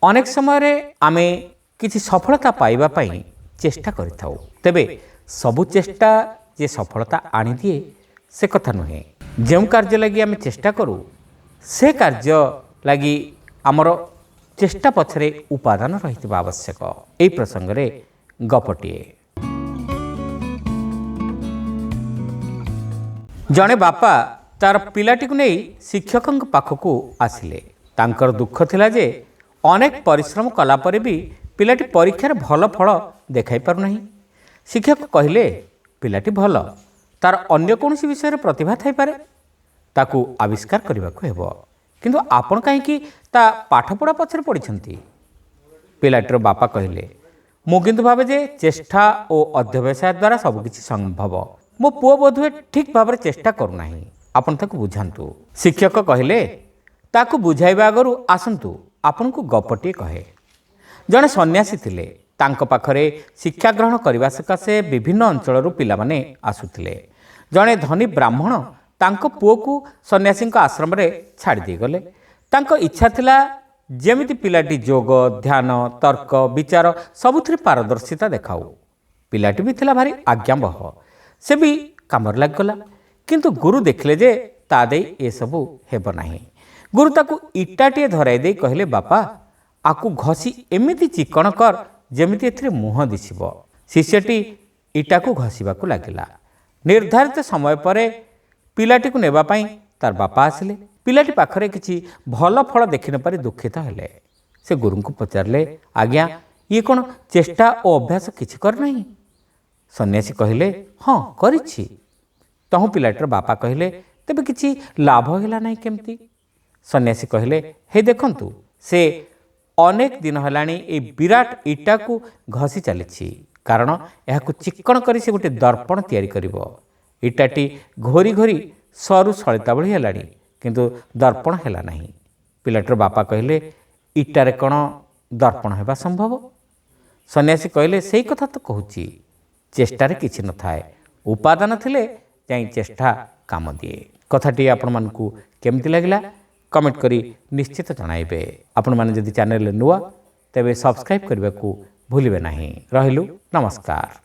अनेक समय आमे किसी सफलता पाइबा पाई चेष्टा करिथाउ तेबे सबु चेष्टा जे सफलता आनी दिए से कथा नुहे। जो कार्य लगी आमे चेष्टा करूँ से कार्य लगी आमर चेष्टा पछरे उपादान रही आवश्यक। यही प्रसंग रे गपटिए। जड़े बापा तार पिलाटी को नहीं शिक्षकों पाखक आसिले। तांकर दुख थिला जे अनेक परिश्रम कला परे भी पिलाटी परीक्षार भल फल देखाई पारु नहीं। शिक्षक कहले पिलाटी भल तार अन्य कौन विषय प्रतिभा थाई पारे ताकू आविष्कार करने को हेबो किंतु आपण कहीं ता पाठपढ़ा पछरे पड़िछंती। पिलाटीर बापा कहले मु किंतु भावे जे चेष्टा और अध्यवसाय द्वारा सबकिछि संभव। मो पुओ बोधुए ठीक भाव चेष्टा करूना आपण ताकू बुझांतु। शिक्षक कहले ताकू बुझाइबा आगरु आसंतु आपण को गपटी कहे। जड़े सन्यासी थिले तांको पाखरे शिक्षा ग्रहण करने सकाशे विभिन्न अंचल पिला माने आसुथिले। जड़े धनी ब्राह्मण तांको पुओ को सन्यासी आश्रम रे छाड़ी दे गले। तांको इच्छा थिला जेमिति पिलाटी जोग ध्यान तर्क विचार सबुथिरे पारदर्शिता देखाऊ। पिलाटी भी थिला भारी आज्ञाबह से भी कामर लाग गला किंतु गुरु देखले जे ता दे ए सबु हेब नाही। गुरु ताकू इटाटे धराई दे कहले बापा आकु घसी एमिति चिकण कर जेमिति एथिरे मुह दिसिब। शिष्यटी इटा को घसीबाकू लागिला। निर्धारित समय परे पिलाटी को नेबा पाई तार बापा आसिले। पिलाटी पाखरे किछि भल फल देखि न पारि दुखित हेले। से गुरु को पचारले आज्ञा ये कौन चेष्टा और अभ्यास किछि कर नहीं। सन्यासी कहले हाँ करिछि। तहु पिलाटीर बापा कहले तेबे किछि लाभ हेला नहीं केमती। सन्यासी कहले हे देखंतु से अनेक दिन हेलाणी ए विराट इटा को घसी चली कारण यह चिक्कण करी से गोटे दर्पण तैयारी करिवो। इटाटी घोरी घोरी सरू सलिता भली हेलाणी किंतु दर्पण हेला नहीं। पिलाटीर बापा कहले इटारे कौन दर्पण हेबा संभव। सन्यासी कहले सेई कथा तो कहूची चेष्टारे किछि न थाए उपादान थिले जाई चेष्टा काम दिए। कथाटी आपण मानकू केमती लागिला कमेंट करी निश्चित जणाइबे। आपण माने जदि चैनल नुआ तेबे सब्सक्राइब करबा को भूलिबे नाही। रहिलु नमस्कार।